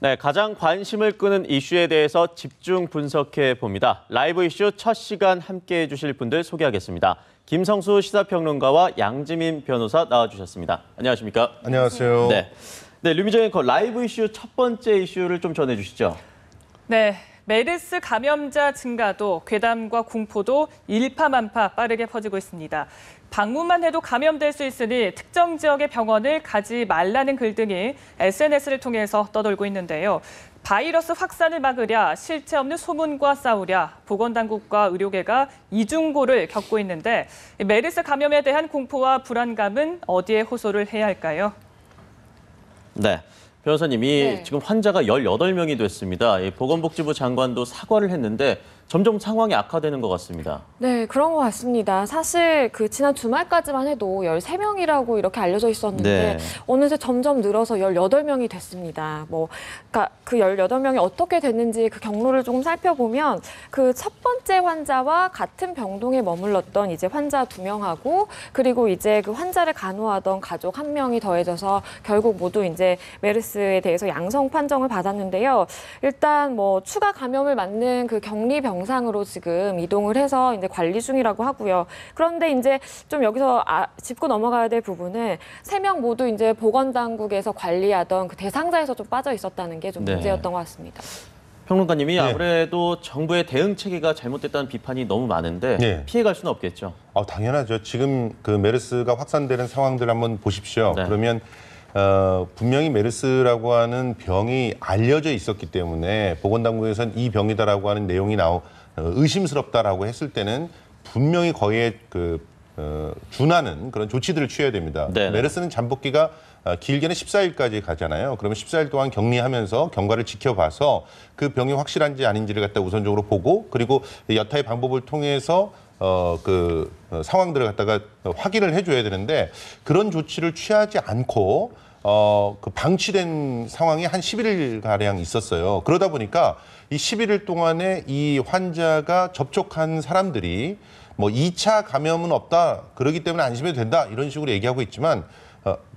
네, 가장 관심을 끄는 이슈에 대해서 집중 분석해 봅니다. 라이브 이슈 첫 시간 함께해 주실 분들 소개하겠습니다. 김성수 시사평론가와 양지민 변호사 나와주셨습니다. 안녕하십니까? 안녕하세요. 네, 류미정 앵커 라이브 이슈 첫 번째 이슈를 좀 전해주시죠. 네, 메르스 감염자 증가도 괴담과 공포도 일파만파 빠르게 퍼지고 있습니다. 방문만 해도 감염될 수 있으니 특정 지역의 병원을 가지 말라는 글 등이 SNS를 통해서 떠돌고 있는데요. 바이러스 확산을 막으랴 실체 없는 소문과 싸우랴 보건당국과 의료계가 이중고를 겪고 있는데 메르스 감염에 대한 공포와 불안감은 어디에 호소를 해야 할까요? 네. 변호사님이 지금 환자가 18명이 됐습니다. 보건복지부 장관도 사과를 했는데 점점 상황이 악화되는 것 같습니다. 네, 그런 것 같습니다. 사실 지난 주말까지만 해도 13명이라고 이렇게 알려져 있었는데 어느새 점점 늘어서 18명이 됐습니다. 그러니까 그 18명이 어떻게 됐는지 그 경로를 조금 살펴보면 그 첫 번째 환자와 같은 병동에 머물렀던 이제 환자 2명하고 그리고 이제 그 환자를 간호하던 가족 1명이 더해져서 결국 모두 이제 메르스에 대해서 양성 판정을 받았는데요. 일단 추가 감염을 맞는 그 격리 병상으로 지금 이동을 해서 이제 관리 중이라고 하고요. 그런데 이제 좀 여기서 짚고 넘어가야 될 부분은 3명 모두 이제 보건당국에서 관리하던 그 대상자에서 좀 빠져 있었다는 게 좀 문제였던 것 같습니다. 평론가님이 아무래도 정부의 대응 체계가 잘못됐다는 비판이 너무 많은데 피해갈 수는 없겠죠. 당연하죠. 지금 그 메르스가 확산되는 상황들 한번 보십시오. 그러면 분명히 메르스라고 하는 병이 알려져 있었기 때문에 보건당국에서는 이 병이다라고 하는 내용이 의심스럽다라고 했을 때는 분명히 거기에 준하는 그런 조치들을 취해야 됩니다. 메르스는 잠복기가 길게는 14일까지 가잖아요. 그러면 14일 동안 격리하면서 경과를 지켜봐서 그 병이 확실한지 아닌지를 갖다 우선적으로 보고 그리고 여타의 방법을 통해서 상황들을 갖다가 확인을 해줘야 되는데 그런 조치를 취하지 않고 방치된 상황이 한 11일가량 있었어요. 그러다 보니까 이 11일 동안에 이 환자가 접촉한 사람들이 2차 감염은 없다. 그러기 때문에 안심해도 된다. 이런 식으로 얘기하고 있지만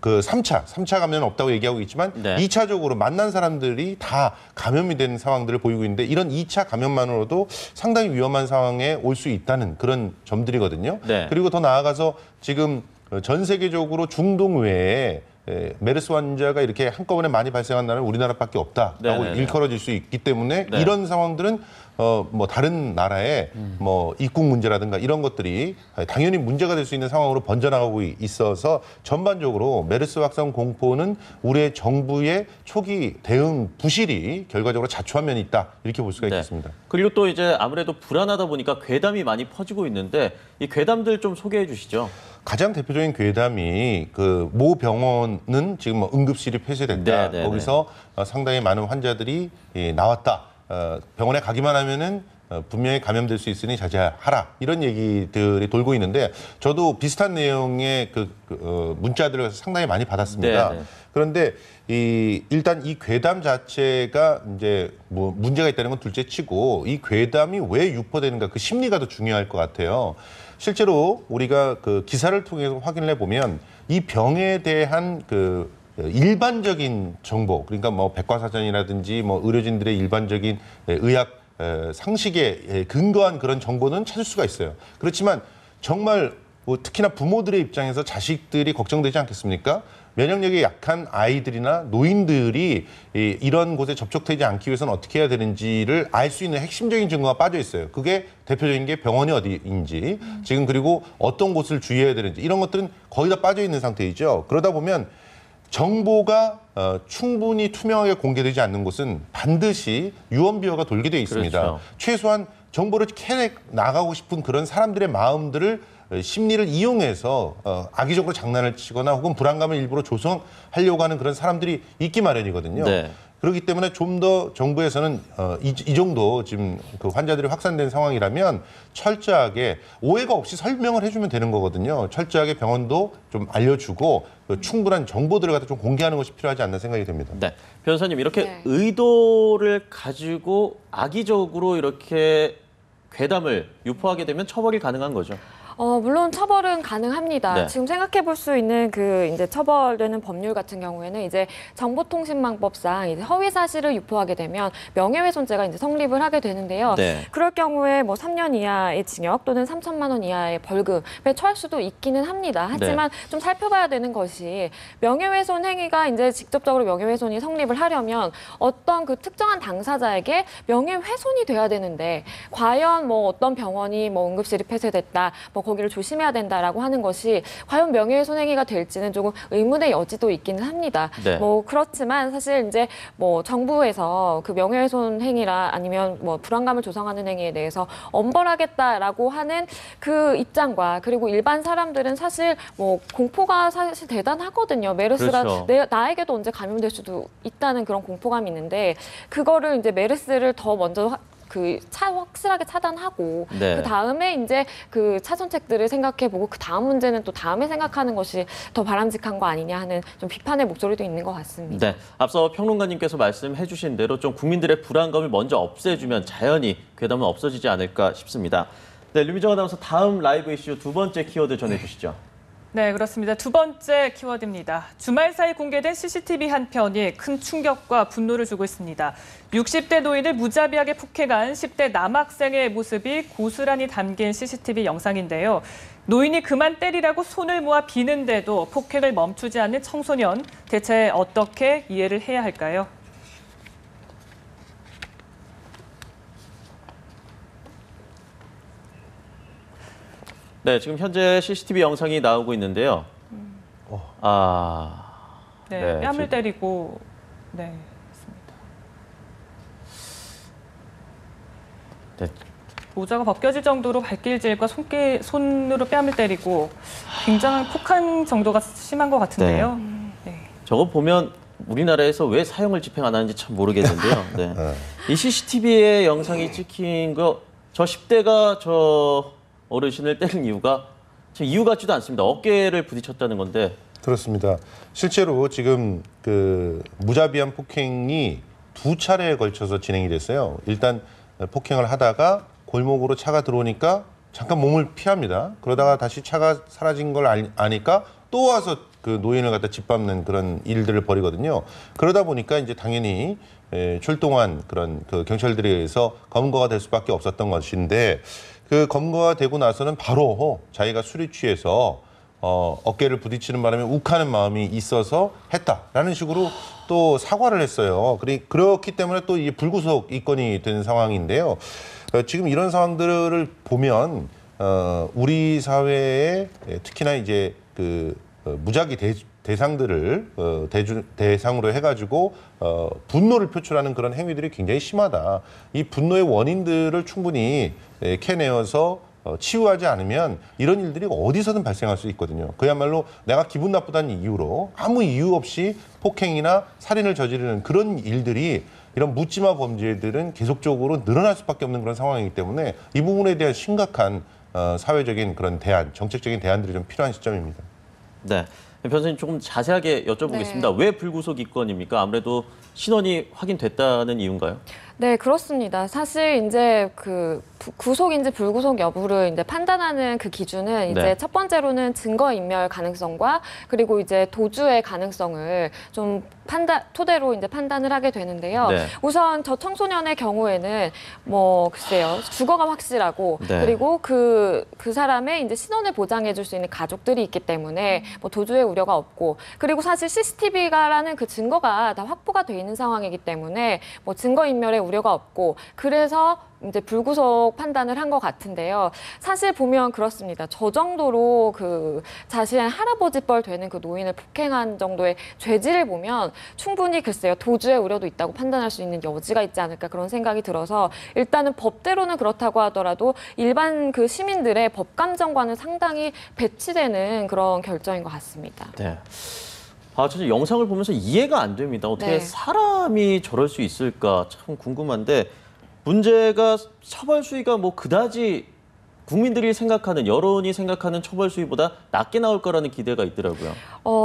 3차 감염은 없다고 얘기하고 있지만 2차적으로 만난 사람들이 다 감염이 된 상황들을 보이고 있는데 이런 2차 감염만으로도 상당히 위험한 상황에 올 수 있다는 그런 점들이거든요. 그리고 더 나아가서 지금 전 세계적으로 중동 외에 메르스 환자가 이렇게 한꺼번에 많이 발생한 나라는 우리나라밖에 없다라고 일컬어질 수 있기 때문에 이런 상황들은 다른 나라의 입국 문제라든가 이런 것들이 당연히 문제가 될 수 있는 상황으로 번져나가고 있어서 전반적으로 메르스 확산 공포는 우리의 정부의 초기 대응 부실이 결과적으로 자초한 면이 있다 이렇게 볼 수가 있겠습니다. 그리고 또 이제 아무래도 불안하다 보니까 괴담이 많이 퍼지고 있는데 이 괴담들 좀 소개해 주시죠. 가장 대표적인 괴담이 모 병원은 지금 응급실이 폐쇄됐다. 거기서 상당히 많은 환자들이 나왔다. 병원에 가기만 하면은 분명히 감염될 수 있으니 자제하라. 이런 얘기들이 돌고 있는데 저도 비슷한 내용의 문자들을 상당히 많이 받았습니다. 그런데 일단 이 괴담 자체가 이제 문제가 있다는 건 둘째치고 이 괴담이 왜 유포되는가 그 심리가 더 중요할 것 같아요. 실제로 우리가 기사를 통해서 확인을 해보면 이 병에 대한 일반적인 정보, 그러니까 백과사전이라든지 의료진들의 일반적인 의학 상식에 근거한 그런 정보는 찾을 수가 있어요. 그렇지만 정말 특히나 부모들의 입장에서 자식들이 걱정되지 않겠습니까? 면역력이 약한 아이들이나 노인들이 이런 곳에 접촉되지 않기 위해서는 어떻게 해야 되는지를 알 수 있는 핵심적인 증거가 빠져 있어요. 그게 대표적인 게 병원이 어디인지, 지금 그리고 어떤 곳을 주의해야 되는지 이런 것들은 거의 다 빠져 있는 상태이죠. 그러다 보면 정보가 충분히 투명하게 공개되지 않는 곳은 반드시 유언비어가 돌게 돼 있습니다. 최소한 정보를 캐내 나가고 싶은 그런 사람들의 마음들을 심리를 이용해서 악의적으로 장난을 치거나 혹은 불안감을 일부러 조성하려고 하는 그런 사람들이 있기 마련이거든요. 그렇기 때문에 좀 더 정부에서는 이 정도 지금 환자들이 확산된 상황이라면 철저하게 오해가 없이 설명을 해주면 되는 거거든요. 철저하게 병원도 좀 알려주고 충분한 정보들을 갖다 좀 공개하는 것이 필요하지 않나 생각이 됩니다. 변호사님 이렇게 의도를 가지고 악의적으로 이렇게 괴담을 유포하게 되면 처벌이 가능한 거죠? 물론 처벌은 가능합니다. 네. 지금 생각해 볼 수 있는 그 이제 처벌되는 법률 같은 경우에는 이제 정보통신망법상 이제 허위 사실을 유포하게 되면 명예훼손죄가 이제 성립을 하게 되는데요. 네. 그럴 경우에 뭐 3년 이하의 징역 또는 3천만 원 이하의 벌금에 처할 수도 있기는 합니다. 하지만 좀 살펴봐야 되는 것이 명예훼손 행위가 이제 직접적으로 명예훼손이 성립을 하려면 어떤 그 특정한 당사자에게 명예훼손이 돼야 되는데 과연 뭐 어떤 병원이 뭐 응급실이 폐쇄됐다, 뭐 거기를 조심해야 된다라고 하는 것이 과연 명예훼손 행위가 될지는 조금 의문의 여지도 있기는 합니다. 네. 뭐 그렇지만 사실 이제 뭐 정부에서 그 명예훼손 행위라 아니면 뭐 불안감을 조성하는 행위에 대해서 엄벌하겠다라고 하는 그 입장과 그리고 일반 사람들은 사실 뭐 공포가 사실 대단하거든요. 메르스가 그렇죠. 나에게도 언제 감염될 수도 있다는 그런 공포감이 있는데 그거를 이제 메르스를 더 먼저 확실하게 차단하고 네. 그 다음에 이제 그 차선책들을 생각해보고 그 다음 문제는 또 다음에 생각하는 것이 더 바람직한 거 아니냐 하는 좀 비판의 목소리도 있는 것 같습니다. 네, 앞서 평론가님께서 말씀해주신 대로 좀 국민들의 불안감을 먼저 없애주면 자연히 괴담은 없어지지 않을까 싶습니다. 네, 류미정 아나운서 다음 라이브 이슈 두 번째 키워드 전해주시죠. 네, 그렇습니다. 두 번째 키워드입니다. 주말 사이 공개된 CCTV 한 편이 큰 충격과 분노를 주고 있습니다. 60대 노인을 무자비하게 폭행한 10대 남학생의 모습이 고스란히 담긴 CCTV 영상인데요. 노인이 그만 때리라고 손을 모아 비는데도 폭행을 멈추지 않는 청소년, 대체 어떻게 이해를 해야 할까요? 네, 지금 현재 CCTV 영상이 나오고 있는데요. 네, 네, 뺨을 지금- 때리고, 네, 있습니다. 네. 모자가 벗겨질 정도로 발길질과 손으로 뺨을 때리고 굉장한 폭행 정도가 심한 것 같은데요. 네. 저거 보면 우리나라에서 왜 사형을 집행 안 하는지 참 모르겠는데요. 네. 이 CCTV의 영상이 찍힌 거, 저 10대가 저 어르신을 때린 이유가 이유 같지도 않습니다. 어깨를 부딪혔다는 건데. 그렇습니다. 실제로 지금 그 무자비한 폭행이 두 차례에 걸쳐서 진행이 됐어요. 일단 폭행을 하다가 골목으로 차가 들어오니까 잠깐 몸을 피합니다. 그러다가 다시 차가 사라진 걸 아니까 또 와서 그 노인을 갖다 짓밟는 그런 일들을 벌이거든요. 그러다 보니까 이제 당연히 출동한 그런 그 경찰들에 의해서 검거가 될 수밖에 없었던 것인데 그 검거가 되고 나서는 바로 자기가 술이 취해서 어깨를 부딪히는 바람에 욱하는 마음이 있어서 했다라는 식으로 또 사과를 했어요. 그렇기 때문에 또 이게 불구속 입건이 된 상황인데요. 지금 이런 상황들을 보면 우리 사회에 특히나 이제 그 무작위 대상들을 대상으로 해가지고 분노를 표출하는 그런 행위들이 굉장히 심하다. 이 분노의 원인들을 충분히 캐내어서 치유하지 않으면 이런 일들이 어디서든 발생할 수 있거든요. 그야말로 내가 기분 나쁘다는 이유로 아무 이유 없이 폭행이나 살인을 저지르는 그런 일들이 이런 묻지마 범죄들은 계속적으로 늘어날 수밖에 없는 그런 상황이기 때문에 이 부분에 대한 심각한 사회적인 그런 정책적인 대안들이 좀 필요한 시점입니다. 네. 변호사님 조금 자세하게 여쭤보겠습니다. 왜 불구속 입건입니까? 아무래도 신원이 확인됐다는 이유인가요? 네, 그렇습니다. 사실 이제 그 구속인지 불구속 여부를 이제 판단하는 그 기준은 이제 네. 첫 번째로는 증거인멸 가능성과 그리고 이제 도주의 가능성을 좀 토대로 이제 판단을 하게 되는데요. 네. 우선 저 청소년의 경우에는 뭐 글쎄요, 주거가 확실하고 네. 그리고 그 사람의 이제 신원을 보장해줄 수 있는 가족들이 있기 때문에 뭐 도주의 우려가 없고 그리고 사실 CCTV가라는 그 증거가 다 확보가 돼 있는 상황이기 때문에 뭐 증거인멸의 우려가 없고 그래서 이제 불구속 판단을 한 것 같은데요. 사실 보면 그렇습니다. 저 정도로 그 자신의 할아버지뻘 되는 그 노인을 폭행한 정도의 죄질을 보면 충분히 글쎄요. 도주의 우려도 있다고 판단할 수 있는 여지가 있지 않을까 그런 생각이 들어서 일단은 법대로는 그렇다고 하더라도 일반 그 시민들의 법 감정과는 상당히 배치되는 그런 결정인 것 같습니다. 네. 저는 영상을 보면서 이해가 안 됩니다. 어떻게 네. 사람이 저럴 수 있을까 참 궁금한데 문제가 처벌 수위가 뭐 그다지 국민들이 생각하는 여론이 생각하는 처벌 수위보다 낮게 나올 거라는 기대가 있더라고요.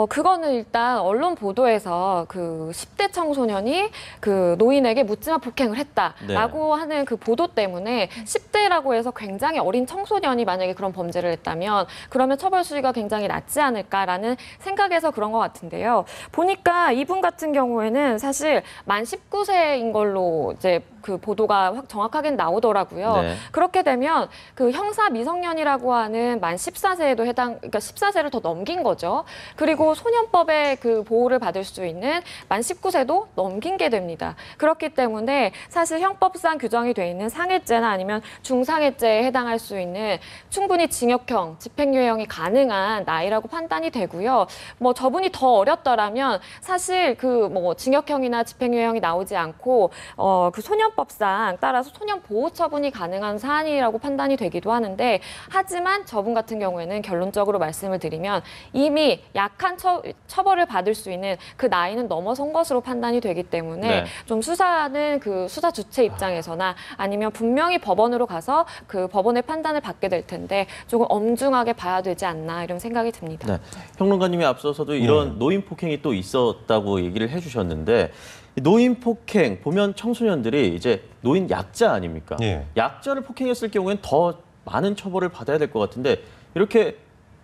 그거는 일단 언론 보도에서 그 10대 청소년이 그 노인에게 묻지마 폭행을 했다라고 하는 그 보도 때문에 10대 10대라고 해서 굉장히 어린 청소년이 만약에 그런 범죄를 했다면 그러면 처벌 수위가 굉장히 낮지 않을까라는 생각에서 그런 것 같은데요. 보니까 이분 같은 경우에는 사실 만 19세인 걸로 이제 그 보도가 정확하게 나오더라고요. 네. 그렇게 되면 그 형사 미성년이라고 하는 만 14세에도 그러니까 14세를 더 넘긴 거죠. 그리고 소년법의 그 보호를 받을 수 있는 만 19세도 넘긴 게 됩니다. 그렇기 때문에 사실 형법상 규정이 돼 있는 상해죄나 아니면 중상해죄에 해당할 수 있는 충분히 징역형, 집행유예형이 가능한 나이라고 판단이 되고요. 뭐 저분이 더 어렸더라면 사실 그 뭐 징역형이나 집행유예형이 나오지 않고 그 소년법상 따라서 소년 보호 처분이 가능한 사안이라고 판단이 되기도 하는데 하지만 저분 같은 경우에는 결론적으로 말씀을 드리면 이미 약한 처벌을 받을 수 있는 그 나이는 넘어선 것으로 판단이 되기 때문에 네. 좀 수사는 그 수사 주체 입장에서나 아니면 분명히 법원으로 가서 그 법원의 판단을 받게 될 텐데 조금 엄중하게 봐야 되지 않나 이런 생각이 듭니다. 네. 평론가님이 앞서서도 이런 노인 폭행이 또 있었다고 얘기를 해주셨는데 노인 폭행 보면 청소년들이 이제 노인 약자 아닙니까? 예. 약자를 폭행했을 경우엔 더 많은 처벌을 받아야 될 것 같은데 이렇게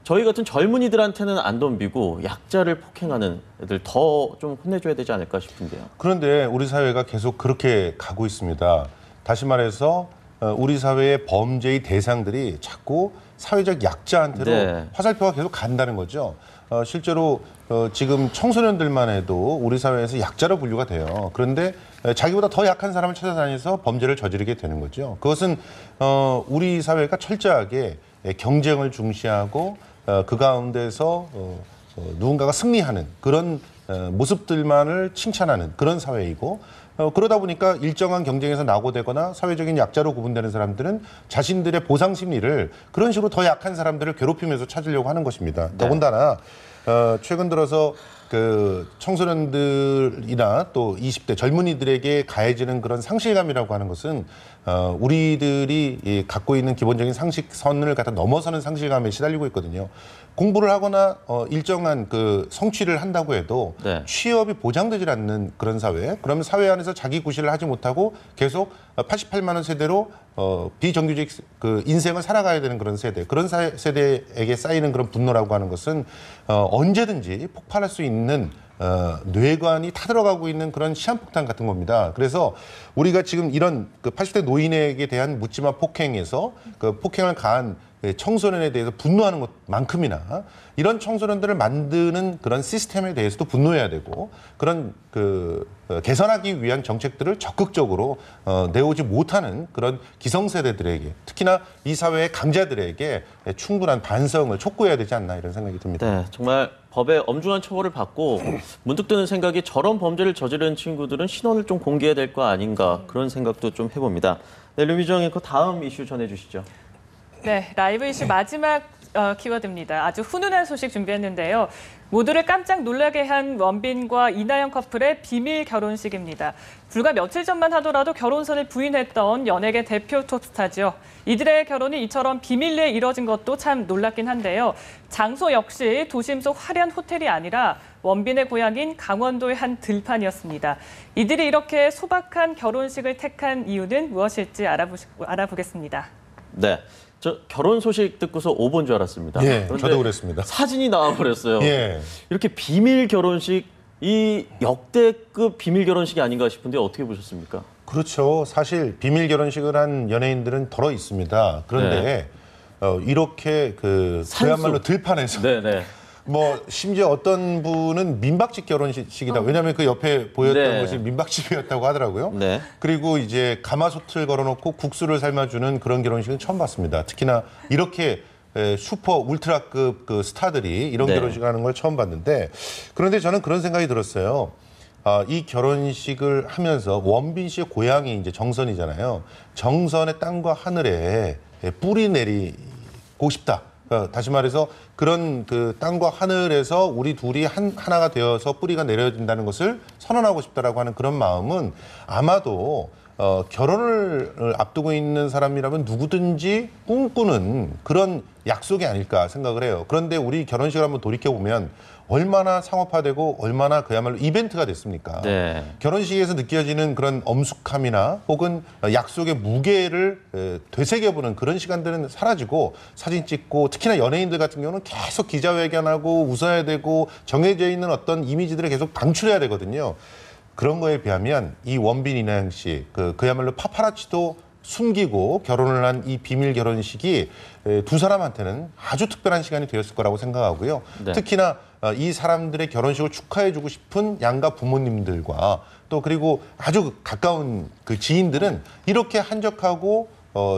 저희 같은 젊은이들한테는 안 덤비고 약자를 폭행하는 애들 더 좀 혼내줘야 되지 않을까 싶은데요. 그런데 우리 사회가 계속 그렇게 가고 있습니다. 다시 말해서 우리 사회의 범죄의 대상들이 자꾸 사회적 약자한테로 네. 화살표가 계속 간다는 거죠. 실제로 지금 청소년들만 해도 우리 사회에서 약자로 분류가 돼요. 그런데 자기보다 더 약한 사람을 찾아다니면서 범죄를 저지르게 되는 거죠. 그것은 우리 사회가 철저하게 경쟁을 중시하고 그 가운데서 누군가가 승리하는 그런 모습들만을 칭찬하는 그런 사회이고 그러다 보니까 일정한 경쟁에서 낙오되거나 사회적인 약자로 구분되는 사람들은 자신들의 보상 심리를 그런 식으로 더 약한 사람들을 괴롭히면서 찾으려고 하는 것입니다. 네. 더군다나 최근 들어서 그 청소년들이나 또 20대 젊은이들에게 가해지는 그런 상실감이라고 하는 것은 우리들이 갖고 있는 기본적인 상식선을 갖다 넘어서는 상실감에 시달리고 있거든요. 공부를 하거나 일정한 그 성취를 한다고 해도 네. 취업이 보장되질 않는 그런 사회. 그러면 사회 안에서 자기 구실을 하지 못하고 계속 88만 원 세대로 비정규직 그 인생을 살아가야 되는 그런 세대. 그런 세대에게 쌓이는 그런 분노라고 하는 것은 언제든지 폭발할 수 있는 뇌관이 타들어가고 있는 그런 시한폭탄 같은 겁니다. 그래서 우리가 지금 이런 그 80대 노인에게 대한 묻지마 폭행에서 그 폭행을 가한 청소년에 대해서 분노하는 것만큼이나 이런 청소년들을 만드는 그런 시스템에 대해서도 분노해야 되고 그런 그 개선하기 위한 정책들을 적극적으로 내오지 못하는 그런 기성세대들에게 특히나 이 사회의 강자들에게 충분한 반성을 촉구해야 되지 않나 이런 생각이 듭니다. 네, 정말 법에 엄중한 처벌을 받고 문득 드는 생각이 저런 범죄를 저지른 친구들은 신원을 좀 공개해야 될 거 아닌가 그런 생각도 좀 해봅니다. 네, 류미정 앵커 다음 이슈 전해주시죠. 네, 라이브 이슈 마지막 키워드입니다. 아주 훈훈한 소식 준비했는데요. 모두를 깜짝 놀라게 한 원빈과 이나영 커플의 비밀 결혼식입니다. 불과 며칠 전만 하더라도 결혼선을 부인했던 연예계 대표 톱스타죠. 이들의 결혼이 이처럼 비밀리에 이뤄진 것도 참 놀랍긴 한데요. 장소 역시 도심 속 화려한 호텔이 아니라 원빈의 고향인 강원도의 한 들판이었습니다. 이들이 이렇게 소박한 결혼식을 택한 이유는 무엇일지 알아보겠습니다. 네. 저 결혼 소식 듣고서 오본 줄 알았습니다. 예, 그런데 저도 그랬습니다. 사진이 나와버렸어요. 예. 이렇게 비밀 결혼식, 이 역대급 비밀 결혼식이 아닌가 싶은데 어떻게 보셨습니까? 그렇죠. 사실 비밀 결혼식을 한 연예인들은 덜어 있습니다. 그런데 이렇게 그야말로 들판에서 네네. 뭐 심지어 어떤 분은 민박집 결혼식이다. 왜냐하면 그 옆에 보였던 네. 것이 민박집이었다고 하더라고요. 네. 그리고 이제 가마솥을 걸어놓고 국수를 삶아주는 그런 결혼식은 처음 봤습니다. 특히나 이렇게 슈퍼 울트라급 그 스타들이 이런 네. 결혼식을 하는 걸 처음 봤는데 그런데 저는 그런 생각이 들었어요. 이 결혼식을 하면서 원빈 씨의 고향이 이제 정선이잖아요. 정선의 땅과 하늘에 뿌리 내리고 싶다. 다시 말해서 그런 그 땅과 하늘에서 우리 둘이 하나가 되어서 뿌리가 내려진다는 것을 선언하고 싶다라고 하는 그런 마음은 아마도 결혼을 앞두고 있는 사람이라면 누구든지 꿈꾸는 그런 약속이 아닐까 생각을 해요. 그런데 우리 결혼식을 한번 돌이켜보면 얼마나 상업화되고 얼마나 그야말로 이벤트가 됐습니까? 네. 결혼식에서 느껴지는 그런 엄숙함이나 혹은 약속의 무게를 되새겨보는 그런 시간들은 사라지고 사진 찍고 특히나 연예인들 같은 경우는 계속 기자회견하고 웃어야 되고 정해져 있는 어떤 이미지들을 계속 방출해야 되거든요. 그런 거에 비하면 이 원빈 이나영 씨 그야말로 파파라치도 숨기고 결혼을 한 이 비밀 결혼식이 두 사람한테는 아주 특별한 시간이 되었을 거라고 생각하고요. 네. 특히나 이 사람들의 결혼식을 축하해주고 싶은 양가 부모님들과 또 그리고 아주 가까운 그 지인들은 이렇게 한적하고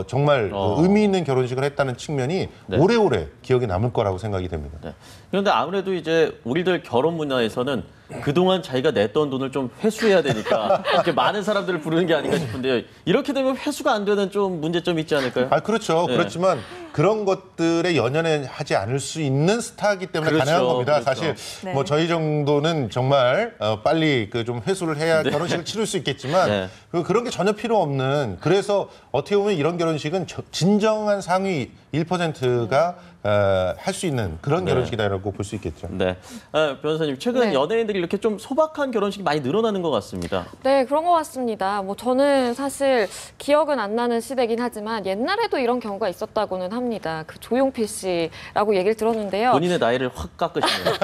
정말 의미 있는 결혼식을 했다는 측면이 네. 오래오래 기억에 남을 거라고 생각이 됩니다. 네. 그런데 아무래도 이제 우리들 결혼 문화에서는 그동안 자기가 냈던 돈을 좀 회수해야 되니까 이렇게 많은 사람들을 부르는 게 아닌가 싶은데요. 이렇게 되면 회수가 안 되는 좀 문제점이 있지 않을까요? 그렇죠. 네. 그렇지만 그런 것들에 연연하지 않을 수 있는 스타이기 때문에 그렇죠. 가능한 겁니다. 그렇죠. 사실 네. 뭐 저희 정도는 정말 빨리 그 좀 회수를 해야 결혼식을 치를 수 있겠지만 네. 그런 게 전혀 필요 없는 그래서 어떻게 보면 이런 결혼식은 진정한 상위 1%가 할 수 있는 그런 결혼식이다라고 볼 수 있겠죠. 네. 변호사님, 최근 네. 연예인들이 이렇게 좀 소박한 결혼식이 많이 늘어나는 것 같습니다. 네, 그런 것 같습니다. 뭐 저는 사실 기억은 안 나는 시대긴 하지만 옛날에도 이런 경우가 있었다고는 합니다. 그 조용필 씨라고 얘기를 들었는데요. 본인의 나이를 확 깎으시네요.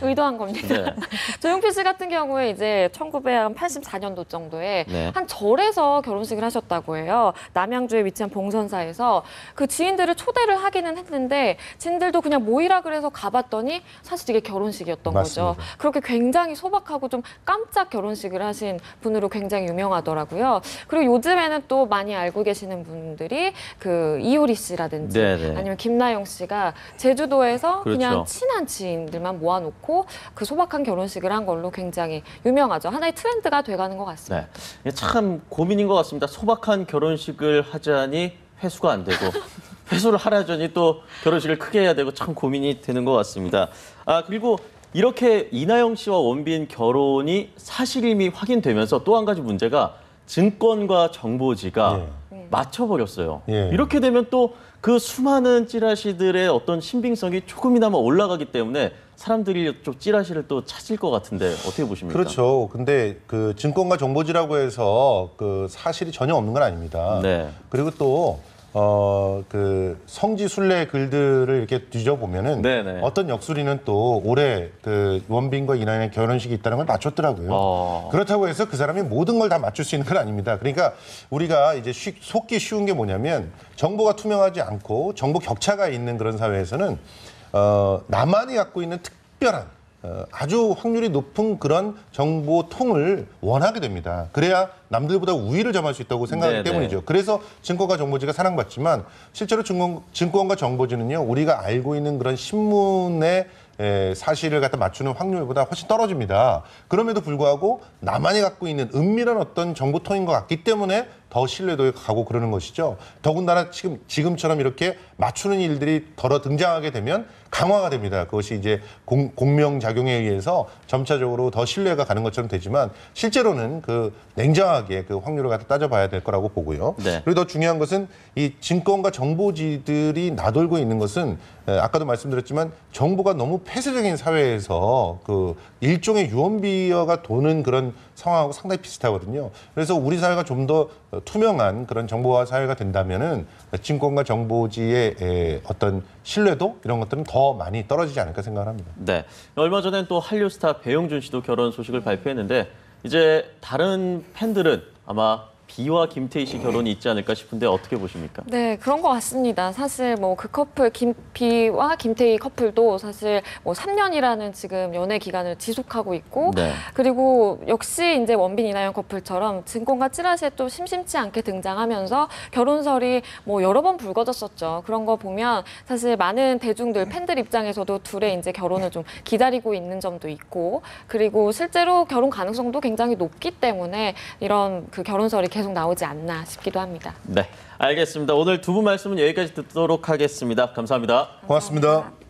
의도한 겁니다. 네. 조용필 씨 같은 경우에 이제 1984년도 정도에 네. 한 절에서 결혼식을 하셨다고 해요. 남양주에 위치한 봉선사에서 그 지인들을 초대를 하기는 했는데 지인들도 그냥 모이라 그래서 가봤더니 사실 이게 결혼식이었던 맞습니다. 거죠. 그렇게 굉장히 소박하고 좀 깜짝 결혼식을 하신 분으로 굉장히 유명하더라고요. 그리고 요즘에는 또 많이 알고 계시는 분들이 그 이효리 씨라든지 네네. 아니면 김나영 씨가 제주도에서 그렇죠. 그냥 친한 지인들만 모아놓고 그 소박한 결혼식을 한 걸로 굉장히 유명하죠. 하나의 트렌드가 돼가는 것 같습니다. 네. 이게 참 고민인 것 같습니다. 소박한 결혼식을 하자니 회수가 안 되고 회수를 하라더니 또 결혼식을 크게 해야 되고 참 고민이 되는 것 같습니다. 그리고 이렇게 이나영 씨와 원빈 결혼이 사실임이 확인되면서 또 한 가지 문제가 증권과 정보지가 맞춰버렸어요. 예. 이렇게 되면 또 그 수많은 찌라시들의 어떤 신빙성이 조금이나마 올라가기 때문에 사람들이 좀 찌라시를 또 찾을 것 같은데 어떻게 보십니까? 그렇죠. 근데 그 증권과 정보지라고 해서 그 사실이 전혀 없는 건 아닙니다. 네. 그리고 또 그 성지 순례 글들을 이렇게 뒤져보면은 네네. 어떤 역술이는 또 올해 그 원빈과 이나영의 결혼식이 있다는 걸 맞췄더라고요. 그렇다고 해서 그 사람이 모든 걸 다 맞출 수 있는 건 아닙니다. 그러니까 우리가 이제 속기 쉬운 게 뭐냐면 정보가 투명하지 않고 정보 격차가 있는 그런 사회에서는 나만이 갖고 있는 특별한 아주 확률이 높은 그런 정보통을 원하게 됩니다. 그래야 남들보다 우위를 점할 수 있다고 생각하기 네네. 때문이죠. 그래서 증권과 정보지가 사랑받지만 실제로 증권과 정보지는요, 우리가 알고 있는 그런 신문의 사실을 갖다 맞추는 확률보다 훨씬 떨어집니다. 그럼에도 불구하고 나만이 갖고 있는 은밀한 어떤 정보통인 것 같기 때문에 더 신뢰도에 가고 그러는 것이죠. 더군다나 지금처럼 이렇게 맞추는 일들이 덜어 등장하게 되면 강화가 됩니다. 그것이 이제 공명작용에 의해서 점차적으로 더 신뢰가 가는 것처럼 되지만 실제로는 그 냉정하게 그 확률을 갖다 따져봐야 될 거라고 보고요. 네. 그리고 더 중요한 것은 이 증권과 정보지들이 나돌고 있는 것은 아까도 말씀드렸지만 정보가 너무 폐쇄적인 사회에서 그 일종의 유언비어가 도는 그런 상황하고 상당히 비슷하거든요. 그래서 우리 사회가 좀 더 투명한 그런 정보화 사회가 된다면은 증권과 정보지의 어떤 신뢰도 이런 것들은 더 많이 떨어지지 않을까 생각합니다. 네. 얼마 전엔 또 한류 스타 배용준 씨도 결혼 소식을 발표했는데 이제 다른 팬들은 아마 비와 김태희 씨 결혼이 있지 않을까 싶은데 어떻게 보십니까? 네, 그런 것 같습니다. 사실 뭐 그 커플 비와 김태희 커플도 사실 뭐 3년이라는 지금 연애 기간을 지속하고 있고 네. 그리고 역시 이제 원빈 이나영 커플처럼 증권가 찌라시에 또 심심치 않게 등장하면서 결혼설이 뭐 여러 번 불거졌었죠. 그런 거 보면 사실 많은 대중들 팬들 입장에서도 둘의 이제 결혼을 좀 기다리고 있는 점도 있고 그리고 실제로 결혼 가능성도 굉장히 높기 때문에 이런 그 결혼설이 계속 나오지 않나 싶기도 합니다. 네, 알겠습니다. 오늘 두 분 말씀은 여기까지 듣도록 하겠습니다. 감사합니다. 고맙습니다.